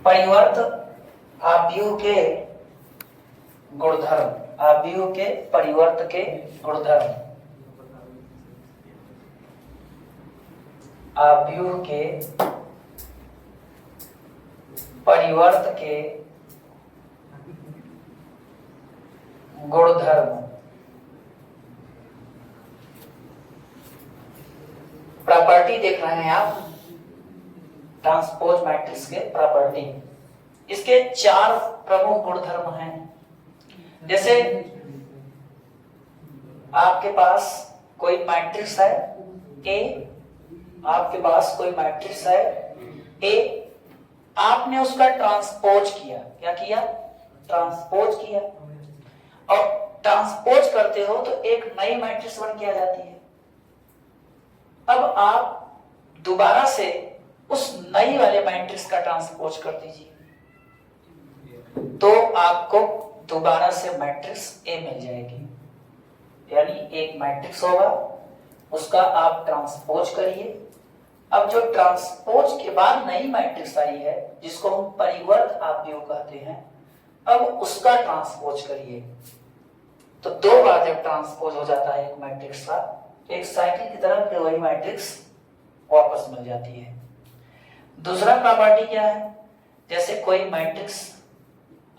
परिवर्त आव्यूह के गुणधर्म, आव्यूह के परिवर्त के गुणधर्म, आव्यूह के परिवर्त के गुणधर्म। प्रॉपर्टी देख रहे हैं आप, ट्रांसपोज मैट्रिक्स के प्रॉपर्टी। इसके 4 प्रमुख गुणधर्म हैं। जैसे आपके पास कोई मैट्रिक्स है ए, आपके पास कोई मैट्रिक्स है ए, आपने उसका ट्रांसपोज किया। क्या किया? ट्रांसपोज किया। और ट्रांसपोज करते हो तो एक नई मैट्रिक्स बन के आ जाती है। अब आप दोबारा से उस नई वाले मैट्रिक्स का ट्रांसपोज कर दीजिए, तो आपको दोबारा से मैट्रिक्स ए मिल जाएगी। यानी एक मैट्रिक्स होगा, उसका आप ट्रांसपोज करिए। अब जो ट्रांसपोज के बाद नई मैट्रिक्स आई है, जिसको हम परिवर्त आव्यूह कहते हैं, अब उसका ट्रांसपोज करिए। तो 2 बार जब ट्रांसपोज हो जाता है एक मैट्रिक्स का, एक साइकिल की तरह फिर वही मैट्रिक्स वापस मिल जाती है। दूसरा प्रॉपर्टी क्या है? जैसे कोई मैट्रिक्स,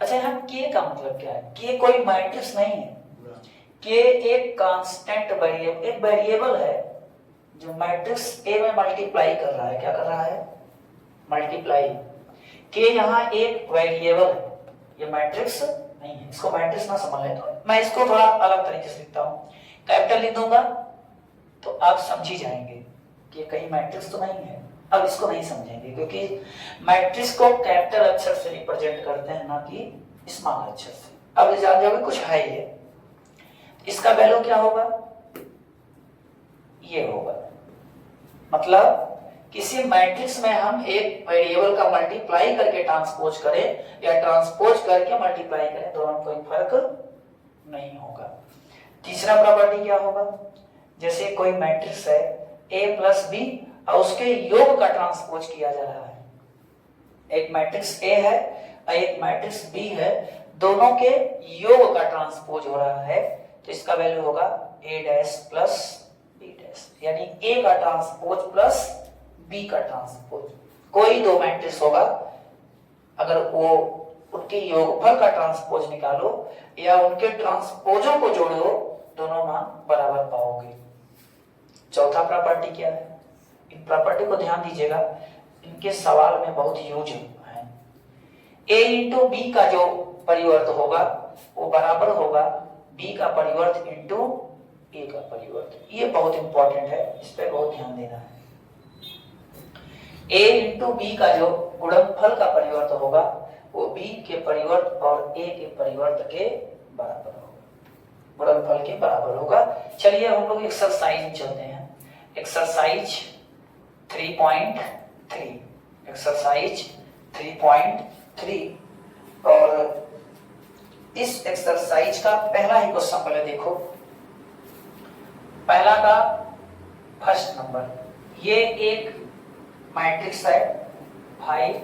अच्छा यहाँ के का मतलब क्या है? के कोई मैट्रिक्स नहीं है, के एक कांस्टेंट वेरिएबल, एक वेरिएबल है जो मैट्रिक्स ए में मल्टीप्लाई कर रहा है। क्या कर रहा है? मल्टीप्लाई। के यहाँ एक वेरिएबल है, ये मैट्रिक्स नहीं है। इसको मैट्रिक्स ना समझ लें तो मैं इसको थोड़ा अलग तरीके से लिखता हूँ। कैपिटल लिख दूंगा तो आप समझ ही जाएंगे कि कहीं मैट्रिक्स तो नहीं है। अब इसको नहीं समझेंगे क्योंकि मैट्रिक्स को कैपिटल अक्षर से रिप्रेजेंट करते हैं, ना कि स्मॉल अक्षर से। अब जान जाओगे कुछ है ये, इसका वैल्यू क्या होगा? ये होगा। मतलब किसी मैट्रिक्स में हम एक वेरिएबल का मल्टीप्लाई करके ट्रांसपोज करें या ट्रांसपोज करके मल्टीप्लाई करें, दोनों में कोई फर्क नहीं होगा। तीसरा प्रॉपर्टी क्या होगा? जैसे कोई मैट्रिक्स है a प्लस बी और उसके योग का ट्रांसपोज किया जा रहा है। एक मैट्रिक्स a है और एक मैट्रिक्स b है, दोनों के योग का ट्रांसपोज हो रहा है, तो इसका वैल्यू होगा a dash plus b dash, यानी a का ट्रांसपोज प्लस b का ट्रांसपोज। कोई 2 मैट्रिक्स होगा, अगर वो उनके योगफल का ट्रांसपोज निकालो या उनके ट्रांसपोजों को जोड़ो, दोनों मान बराबर पाओगे। चौथा प्रॉपर्टी क्या है? इन प्रॉपर्टी को ध्यान दीजिएगा, इनके सवाल में बहुत यूज है। a इंटू बी का जो परिवर्त होगा वो बराबर होगा b का परिवर्त इंटू a का परिवर्त। ये बहुत इंपॉर्टेंट है, इस पर बहुत ध्यान देना है। a इंटू बी का जो गुणनफल का परिवर्त होगा वो b के परिवर्त और a के परिवर्त के बराबर होगा, गुणनफल के बराबर होगा। चलिए हम लोग एक्सरसाइज में चलते हैं। Exercise 3.3, exercise 3.3। और इस एक्सरसाइज का पहला ही क्वेश्चन पहले देखो। पहला का फर्स्ट नंबर, ये एक मैट्रिक्स है 5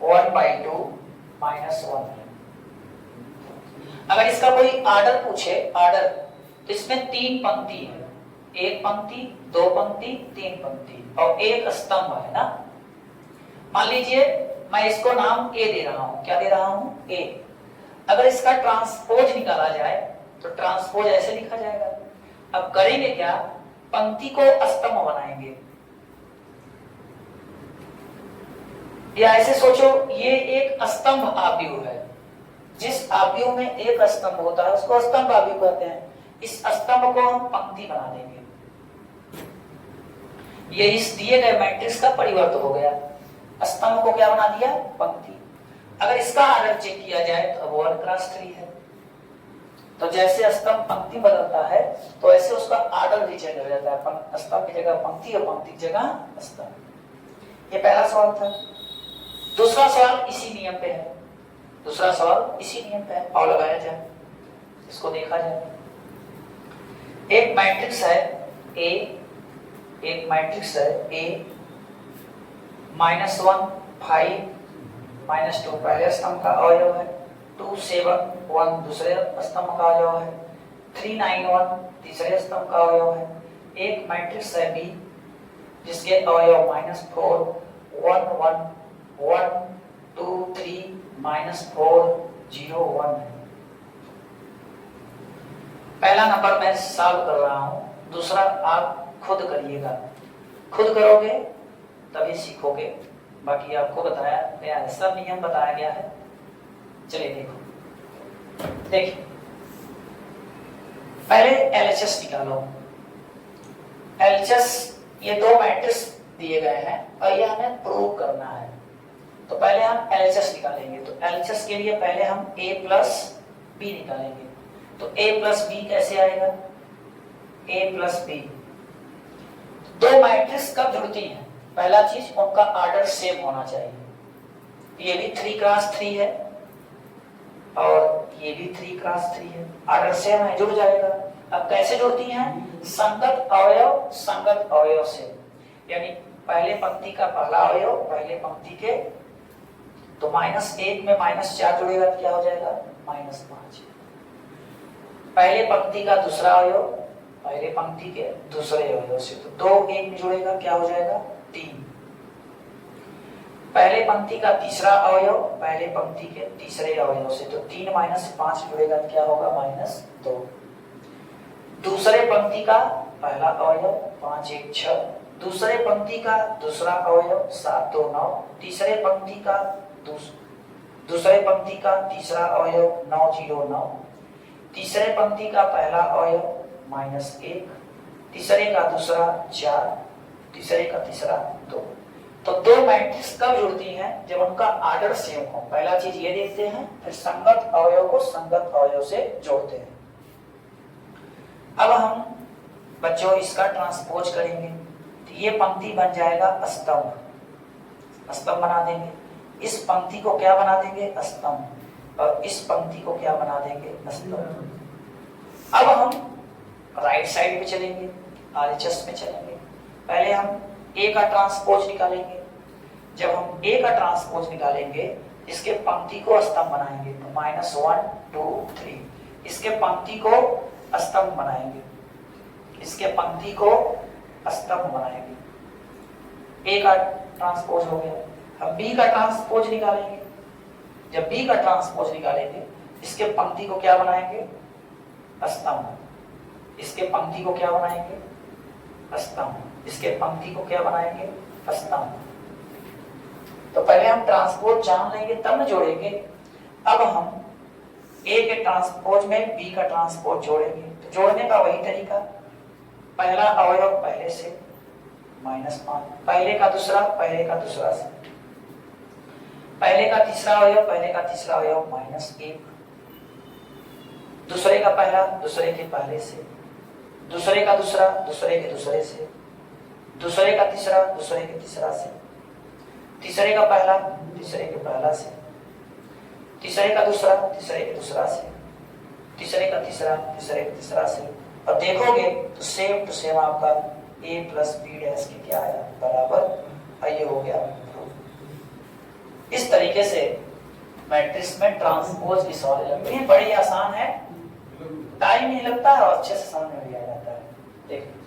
1/2 -1 है। अगर इसका कोई आर्डर पूछे, आर्डर, तो इसमें 3 पंक्ति है, 1 पंक्ति 2 पंक्ति 3 पंक्ति और एक स्तंभ है ना। मान लीजिए मैं इसको नाम ए दे रहा हूं। क्या दे रहा हूं? ए। अगर इसका ट्रांसपोज निकाला जाए तो ट्रांसपोज ऐसे लिखा जाएगा। अब करेंगे क्या? पंक्ति को स्तंभ बनाएंगे, या ऐसे सोचो ये एक स्तंभ आव्यूह है। जिस आव्यूह में एक स्तंभ होता है उसको स्तंभ आव्यूह कहते हैं। इस स्तंभ को हम पंक्ति बना देंगे। ये इस दिए गए मैट्रिक्स का परिवर्त हो गया। स्तंभ को क्या बना दिया? पंक्ति। अगर इसका आर्डर चेक किया जाए तो अब 1x3 है। तो जैसे स्तंभ पंक्ति बदलता है तो ऐसे उसका आर्डर भी चेंज हो जाता है। स्तंभ की जगह पंक्ति और पंक्ति की जगह स्तंभ। ये पहला सवाल था। दूसरा सवाल इसी नियम पे है। दूसरा सवाल इसी नियम पे है, और लगाया जाए, इसको देखा जाए। एक मैट्रिक्स है A, एक मैट्रिक्स है A -1 5 -2 पहले स्तंभ का अवयव है, 2 7 1 दूसरे स्तंभ का अवयव है, 3 9 1 तीसरे स्तंभ का अवयव है। एक मैट्रिक्स है बी जिसके अवयव -4 1 1 1 2 3 -4 0 1 है। पहला नंबर मैं सॉल्व कर रहा हूं, दूसरा आप खुद करिएगा, खुद करोगे तभी सीखोगे। बाकी आपको बताया गया है, सब नियम बताया गया है। चलिए देखो, देखिए पहले एलएचएस निकालो। एलएचएस ये दो मैट्रिक्स दिए गए हैं और ये हमें प्रूव करना है, तो पहले हम एलएचएस निकालेंगे। तो एलएचएस के लिए पहले हम a प्लस बी निकालेंगे। तो a प्लस बी कैसे आएगा? a प्लस बी, दो मैट्रिक्स कब जुड़ती हैं? पहला चीज उनका ऑर्डर सेम होना चाहिए। ये भी 3 क्रॉस 3 है और ये भी 3 क्रॉस 3 है, ऑर्डर सेम है, जुड़ जाएगा। अब कैसे जुड़ती हैं? संगत अवयव संगत अवयव से, यानी पहले पंक्ति का पहला अवयव पहले पंक्ति के, तो -1 में -4 जुड़ेगा तो क्या हो जाएगा? -5। पहले पंक्ति का दूसरा अवयव पहले पंक्ति के दूसरे अवयव से, तो 2 1 में जुड़ेगा, क्या हो जाएगा? 3। पहले पंक्ति का तीसरा अवयव पहले पंक्ति के तीसरे अवयव से, तो 3 -5 जुड़ेगा तो क्या होगा? -2। दूसरे पंक्ति का पहला अवयव 5 1 6, दूसरे पंक्ति का दूसरा अवयव 7 2 9, तीसरे पंक्ति का दूसरे पंक्ति का तीसरा अवयव 9 0 9, तीसरे पंक्ति का पहला अवयव -1, तीसरे का दूसरा 4, तीसरे का तीसरा 2। तो दो मैट्रिक्स कब जुड़ती हैं? जब उनका ऑर्डर सेम हो। पहला चीज ये देखते हैं, फिर संगत अवयव को संगत अवयव से जोड़ते हैं। अब हम बच्चों इसका ट्रांसपोज करेंगे, तो ये पंक्ति बन जाएगा स्तंभ, स्तंभ बना देंगे। इस पंक्ति को क्या बना देंगे? स्तंभ, और इस पंक्ति को क्या बना देंगे? स्तंभ। अब हम राइट साइड पे चलेंगे, आरएचएस में चलेंगे। पहले हम ए का ट्रांसपोज निकालेंगे। जब हम ए का ट्रांसपोज निकालेंगे, इसके पंक्ति को स्तंभ बनाएंगे, तो -1 2 3, इसके पंक्ति को स्तंभ बनाएंगे, इसके पंक्ति को स्तंभ बनाएंगे। ए का ट्रांसपोज हो गया। अब बी का ट्रांसपोज निकालेंगे। जब बी का ट्रांसपोज निकालेंगे, इसके पंक्ति को क्या बनाएंगे? स्तंभ, इसके पंक्ति को क्या बनाएंगे? स्तंभ, इसके पंक्ति को क्या बनाएंगे? स्तंभ। तो पहले हम ट्रांसपोज जान लेंगे तब न जोड़ेंगे। अब हम ए के ट्रांसपोज में बी का ट्रांसपोज जोड़ेंगे। तो जोड़ने का वही तरीका, पहला अवयव पहले से -5, पहले का दूसरा पहले का दूसरा से, पहले का तीसरा अवयव पहले का तीसरा अवयव -1, दूसरे का पहला दूसरे के पहले से, दूसरे का दूसरा दूसरे के दूसरे से, दूसरे का तीसरा दूसरे के तीसरा से, तीसरे का पहला तीसरे के पहला से, तीसरे का दूसरा तीसरे के दूसरा से, तीसरे का तीसरा तीसरे के तीसरा से। और देखोगे तो सेम टू सेम आपका a प्लस बी डैश के क्या आया? बराबर। ये हो गया। इस तरीके से मैट्रिक्स में ट्रांसपोज की सॉल्व लगती है, बड़ी आसान है, टाइम नहीं लगता है और अच्छे से समझ में भी आ जाता है। देखो